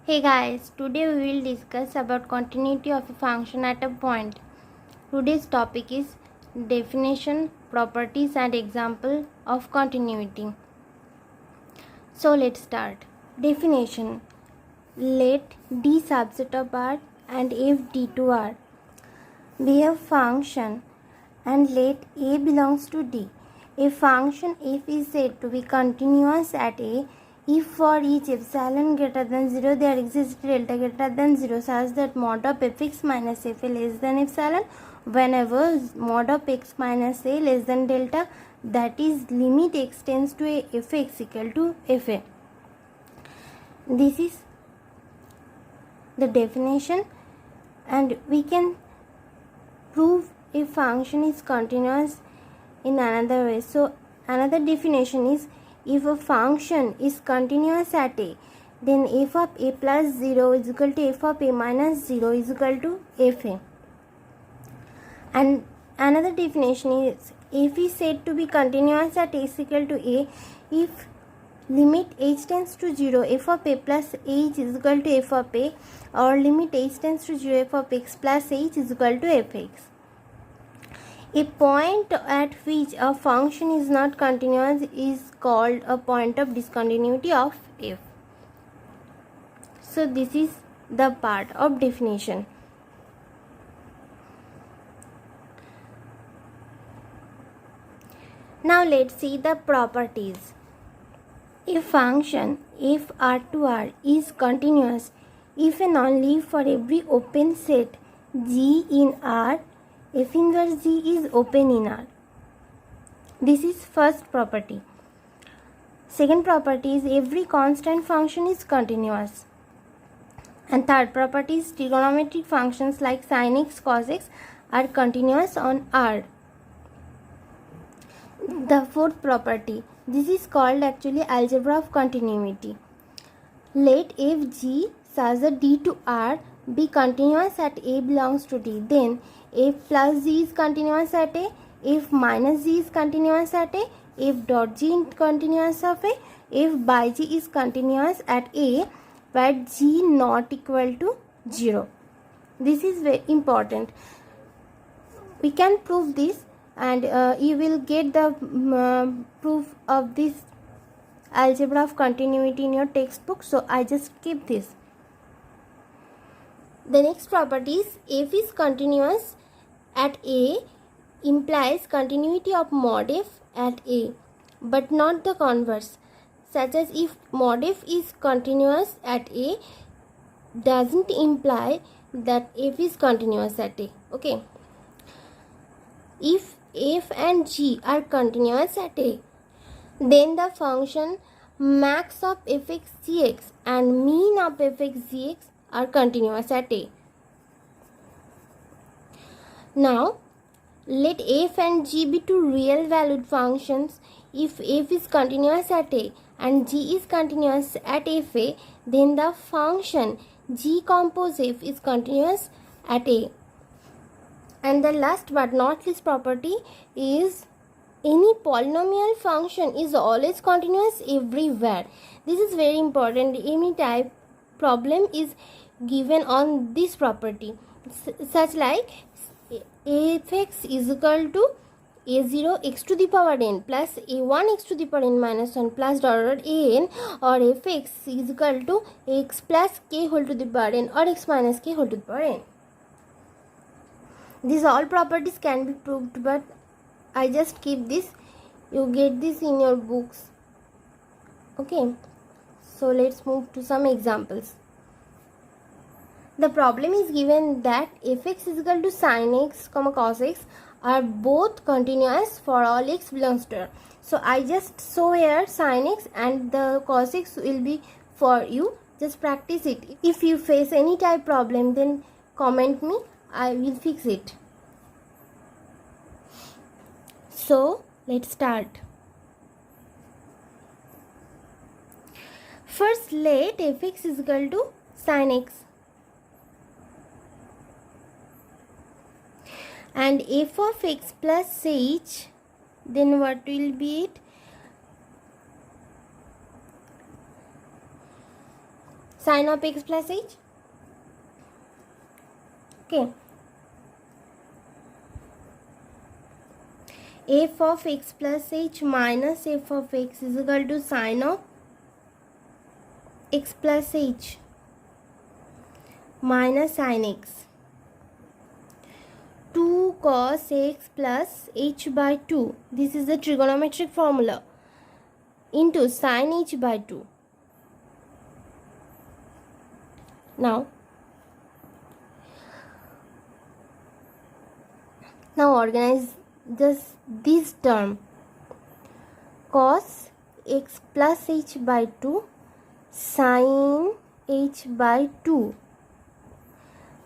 Hey guys, today we will discuss about continuity of a function at a point. Today's topic is definition, properties and example of continuity. So let's start. Definition. Let D subset of R and f D to R be a function and let A belongs to D. A function f is said to be continuous at A if for each epsilon greater than 0 there exists delta greater than 0 such that mod of fx minus fa less than epsilon whenever mod of x minus a less than delta, that is limit x tends to a fx equal to fa. This is the definition, and we can prove a function is continuous in another way. So another definition is, if a function is continuous at a, then f of a plus 0 is equal to f of a minus 0 is equal to fa. And another definition is, f is said to be continuous at a is equal to a if limit h tends to 0 f of a plus h is equal to f of a, or limit h tends to 0 f of x plus h is equal to fx. A point at which a function is not continuous is called a point of discontinuity of f. So this is the part of definition. Now let's see the properties. A function f R to R is continuous if and only for every open set G in R, f inverse G is open in R. This is first property. Second property is, every constant function is continuous. And third property is, trigonometric functions like sin x, cos x are continuous on R. The fourth property, this is called actually algebra of continuity. Let fg such that D to R be continuous at A belongs to D, then f plus g is continuous at A, f minus g is continuous at A, f dot g is continuous of A, f by g is continuous at A where g not equal to 0. This is very important. We can prove this, and you will get the proof of this algebra of continuity in your textbook, so I just keep this. The next property is, f is continuous at A implies continuity of mod f at A, but not the converse, such as if mod f is continuous at A doesn't imply that f is continuous at A. Okay. If f and g are continuous at A, then the function max of fx gx and mean of fx gx are continuous at A. Now, let f and g be two real valued functions. If f is continuous at A and g is continuous at fa, then the function g compose f is continuous at A. And the last but not least property is, any polynomial function is always continuous everywhere. This is very important. Any type problem is given on this property, such like fx is equal to a0 x to the power n plus a1 x to the power n minus 1 plus dot an, or fx is equal to x plus k whole to the power n or x minus k whole to the power n. These all properties can be proved, but I just keep this. You get this in your books. Okay. So let's move to some examples. The problem is given that fx is equal to sin x, cos x are both continuous for all x belongs to R. So I just show here sin x, and the cos x will be for you. Just practice it. If you face any type problem, then comment me. I will fix it. So let's start. First, let fx is equal to sin x and f of x plus h, then what will be it? Sine of x plus h. Okay. F of x plus h minus f of x is equal to sine of x plus h minus sine x. 2 cos x plus h by 2. This is the trigonometric formula. Into sine h by 2. Now organize this term. Cos x plus h by 2 sine h by 2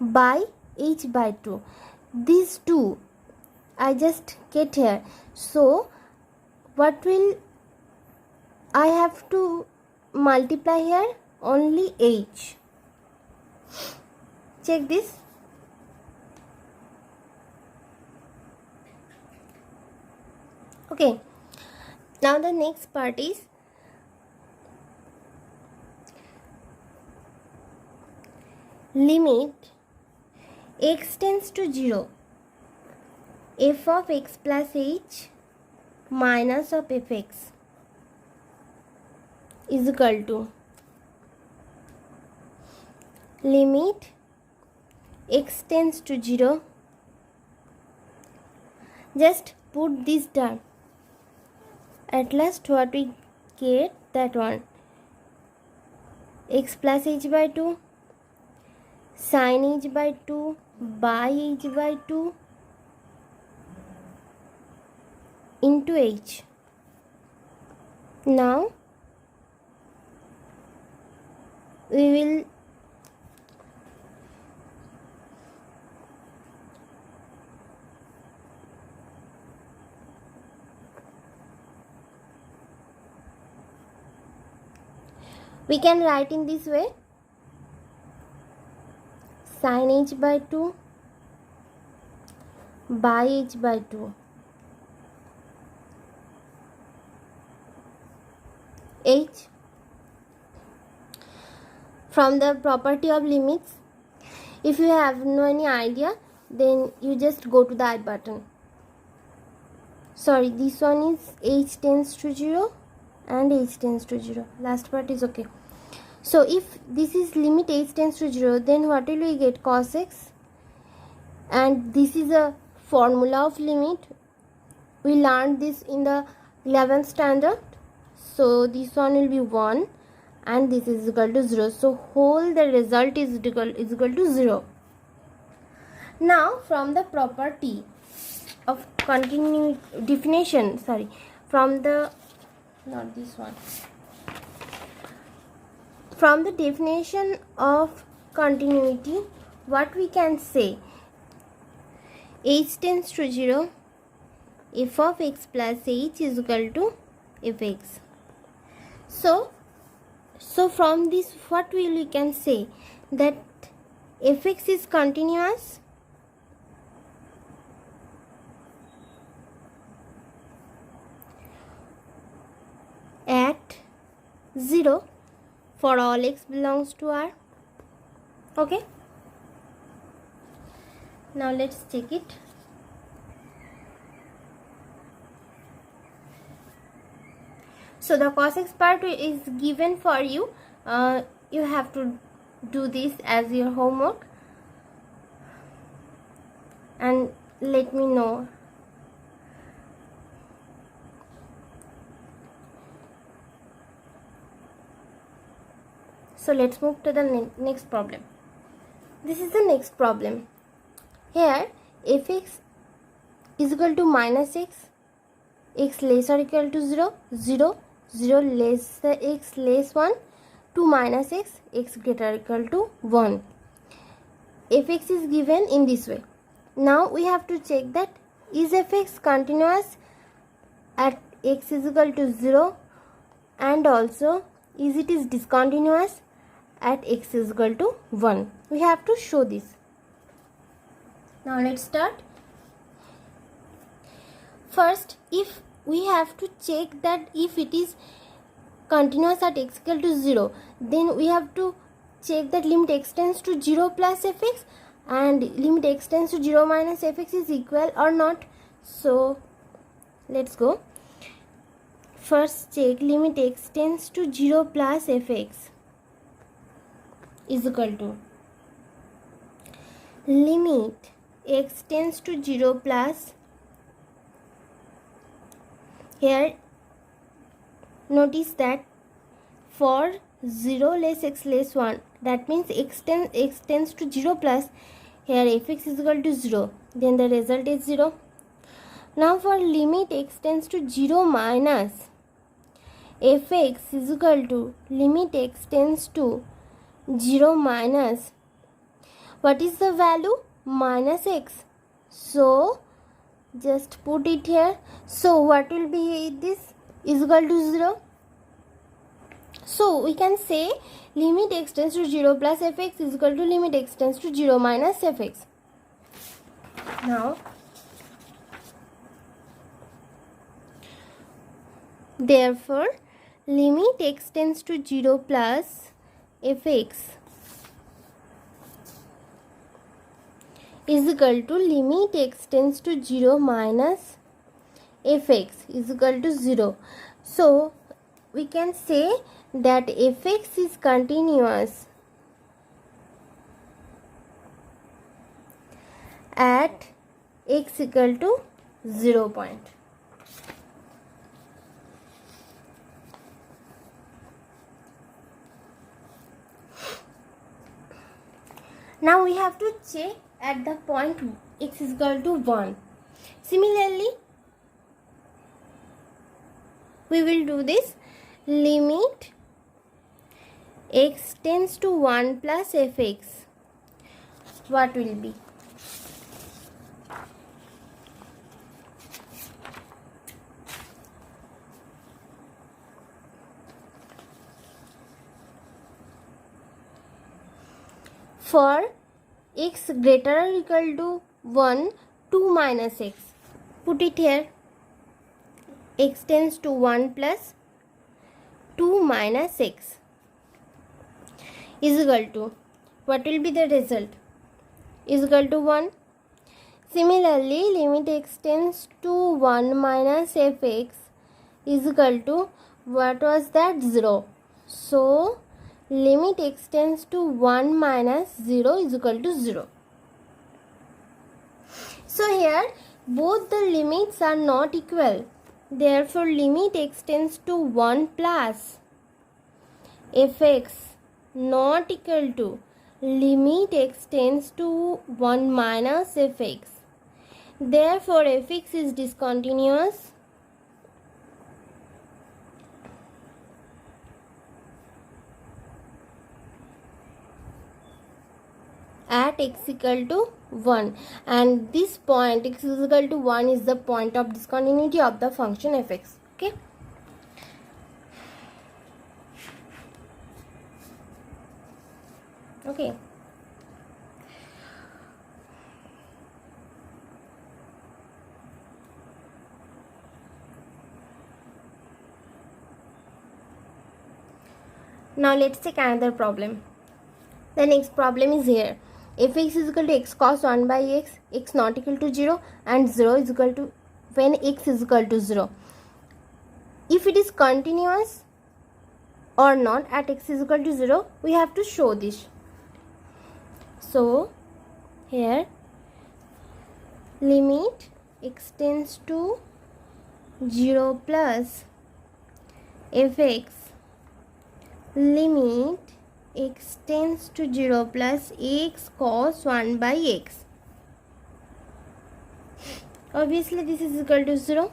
by h by 2. These two I just get here. So what will I have to multiply here? Only h. Check this. Okay. Now the next part is limit x tends to 0. F of x plus h minus of fx is equal to limit x tends to 0. Just put this down. At last what we get, that one, x plus h by 2 sin h by 2 by h by 2 into h. Now we will can write in this way: sin h by 2 by h by 2 h. From the property of limits, if you have no any idea, then you just go to the I button. Sorry, this one is h tends to 0 and h tends to 0. Last part is okay. So if this is limit h tends to 0, then what will we get? Cos x. And this is a formula of limit. We learned this in the 11th standard. So this one will be 1 and this is equal to 0. So whole the result is equal to 0. Now from the property of continuity definition, from the from the definition of continuity, what we can say? H tends to 0, f of x plus h is equal to fx. So from this, what we can say? That fx is continuous at 0 for all x belongs to R. Okay. Now let's check it. So the cos x part is given for you. You have to do this as your homework and let me know. So let's move to the next problem. This is the next problem. Here fx is equal to minus x, x less or equal to 0, 0, 0 less x less 1, 2 minus x, x greater or equal to 1. Fx is given in this way. Now we have to check that is fx continuous at x is equal to 0 and also is discontinuous at x is equal to 1. We have to show this. Now let's start. First, if we have to check that if it is continuous at x equal to 0, then we have to check that limit x tends to 0 plus fx and limit x tends to 0 minus fx is equal or not. So let's go. First check limit x tends to 0 plus fx is equal to limit x tends to 0 plus, here notice that for 0 less x less 1, that means x tends to 0 plus, here fx is equal to 0, then the result is 0. Now for limit x tends to 0 minus fx is equal to limit x tends to 0 minus, what is the value? Minus x. So just put it here. So what will be this? Is equal to 0. So we can say limit x tends to 0 plus fx is equal to limit x tends to 0 minus fx. Now therefore limit x tends to 0 plus fx is equal to limit x tends to 0 minus fx is equal to 0. So we can say that fx is continuous at x equal to 0 point. Now we have to check at the point x is equal to 1. Similarly, we will do this. Limit x tends to 1 plus fx. What will be? For x greater or equal to 1, 2 minus x. Put it here. X tends to 1 plus 2 minus x is equal to, what will be the result? Is equal to 1. Similarly, limit x tends to 1 minus fx is equal to, what was that? 0. So limit x tends to 1 minus 0 is equal to 0. So here both the limits are not equal. Therefore limit x tends to 1 plus fx not equal to limit x tends to 1 minus fx. Therefore fx is discontinuous at x equal to 1, and this point x is equal to 1 is the point of discontinuity of the function fx. Okay. Okay. Now let's take another problem. The next problem is here. Fx is equal to x cos 1 by x, x not equal to 0, and 0 is equal to when x is equal to 0. If it is continuous or not at x is equal to 0, we have to show this. So here limit x tends to 0 plus fx, limit x tends to 0 plus x cos 1 by x. Obviously this is equal to 0.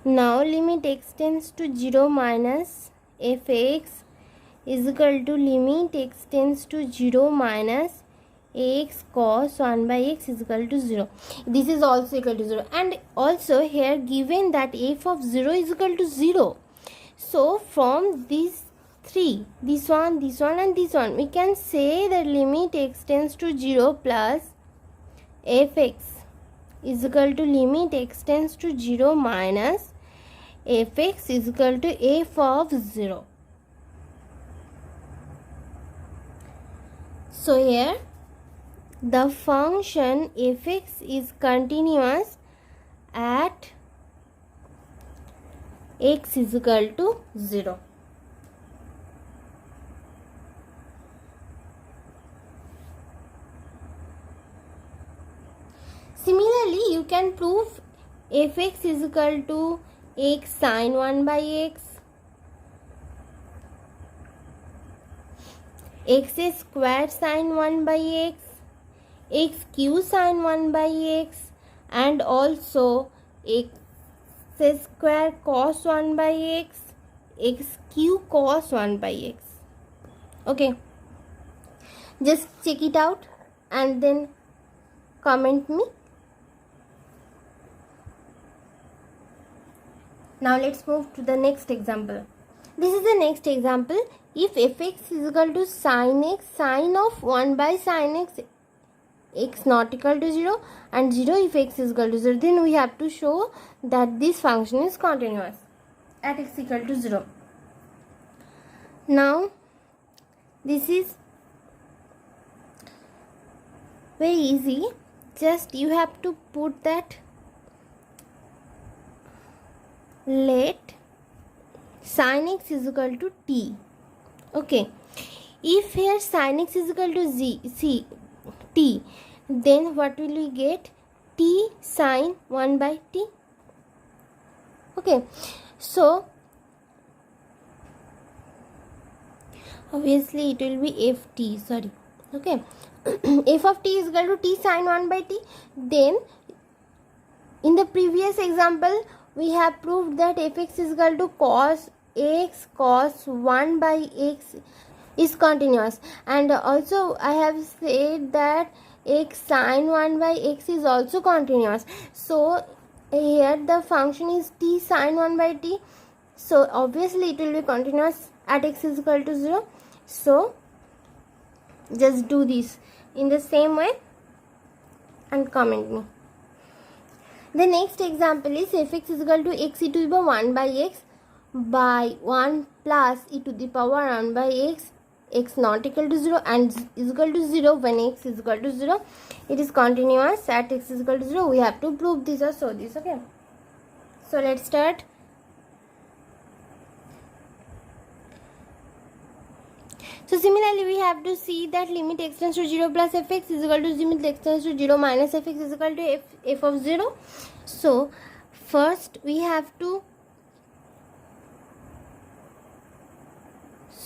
Now limit x tends to 0 minus fx is equal to limit x tends to 0 minus x cos 1 by x is equal to 0. This is also equal to 0, and also here given that f of 0 is equal to 0. So from these three, this one and this one, we can say that limit x tends to 0 plus fx is equal to limit x tends to 0 minus fx is equal to f of 0. So here the function fx is continuous at x is equal to 0. Similarly, you can prove fx is equal to x sine 1 by x, x square sine 1 by x, x cube sine 1 by x, and also x square cos 1 by x, x cube cos 1 by x. Okay, just check it out and then comment me. Now let's move to the next example. This is the next example. If fx is equal to sin x, sine of 1 by sin x, x not equal to 0, and 0 if x is equal to 0, then we have to show that this function is continuous at x equal to 0. Now this is very easy. Just you have to put that, let sin x is equal to t. Okay, if here sin x is equal to t, then what will we get? T sin 1 by t. Okay, so obviously it will be ft, sorry. Okay, f of t is equal to t sin 1 by t. Then in the previous example we have proved that fx is equal to cos x cos 1 by x is continuous, and also I have said that x sin 1 by x is also continuous. So here the function is t sin 1 by t, so obviously it will be continuous at x is equal to 0. So just do this in the same way and comment me. The next example is fx is equal to x e to the power 1 by x by 1 plus e to the power 1 by x, x not equal to 0 and is equal to 0 when x is equal to 0. It is continuous at x is equal to 0. We have to prove this or show this. Okay, so let's start. So similarly we have to see that limit x tends to 0 plus fx is equal to limit x tends to 0 minus fx is equal to f of 0. So first we have to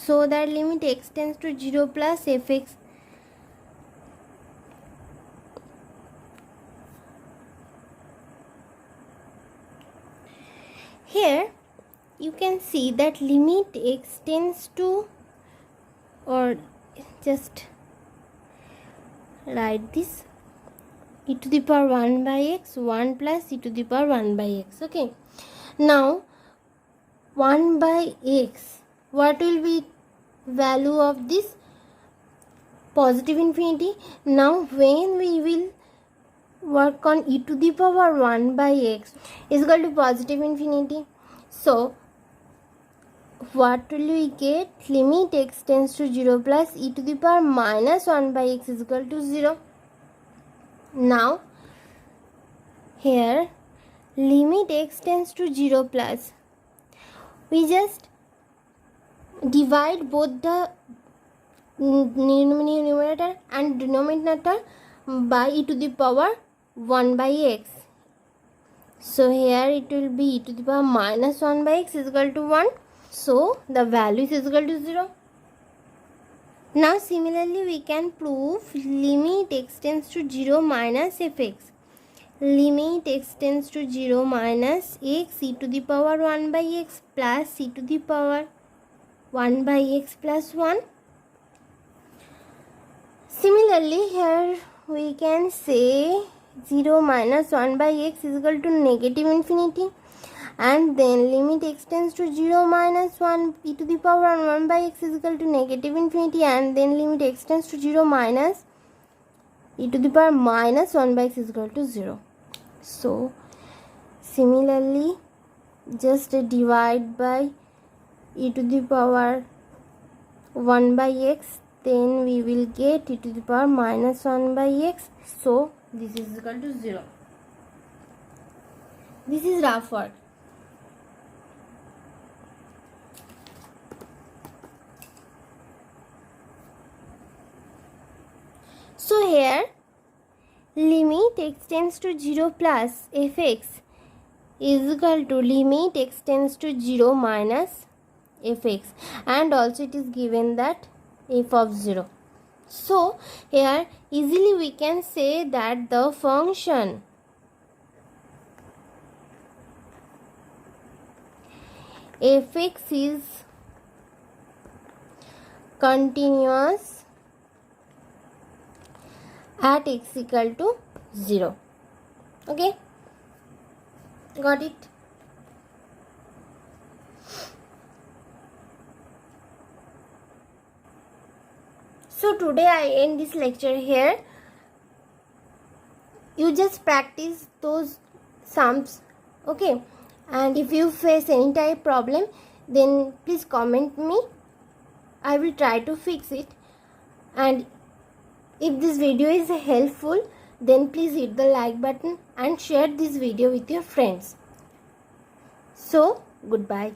show that limit x tends to 0 plus fx here. You can see that limit x tends to, or just write this, e to the power 1 by x 1 plus e to the power 1 by x. Okay, now 1 by x, what will be value of this? Positive infinity. Now when we will work on e to the power 1 by x is equal to positive infinity, so what will we get? Limit x tends to 0 plus e to the power minus 1 by x is equal to 0. Now here limit x tends to 0 plus, we just divide both the numerator and denominator by e to the power 1 by x. So here it will be e to the power minus 1 by x is equal to 1. So the value is equal to 0. Now similarly we can prove limit x tends to 0 minus fx. Limit x tends to 0 minus x e to the power 1 by x plus e to the power 1 by x plus 1. Similarly here we can say 0 minus 1 by x is equal to negative infinity, and then limit x tends to 0 minus 1 e to the power 1 by x is equal to negative infinity, and then limit x tends to 0 minus e to the power minus 1 by x is equal to 0. So similarly just divide by e to the power 1 by x then we will get e to the power minus 1 by x. So this is equal to 0. This is rough work. So here limit x tends to 0 plus fx is equal to limit x tends to 0 minus fx, and also it is given that f of 0. So here easily we can say that the function fx is continuous at x equal to 0. Okay, got it? So today I end this lecture here. You just practice those sums, okay? And if you face any type problem, then please comment me. I will try to fix it. And if this video is helpful, then please hit the like button and share this video with your friends. So, goodbye.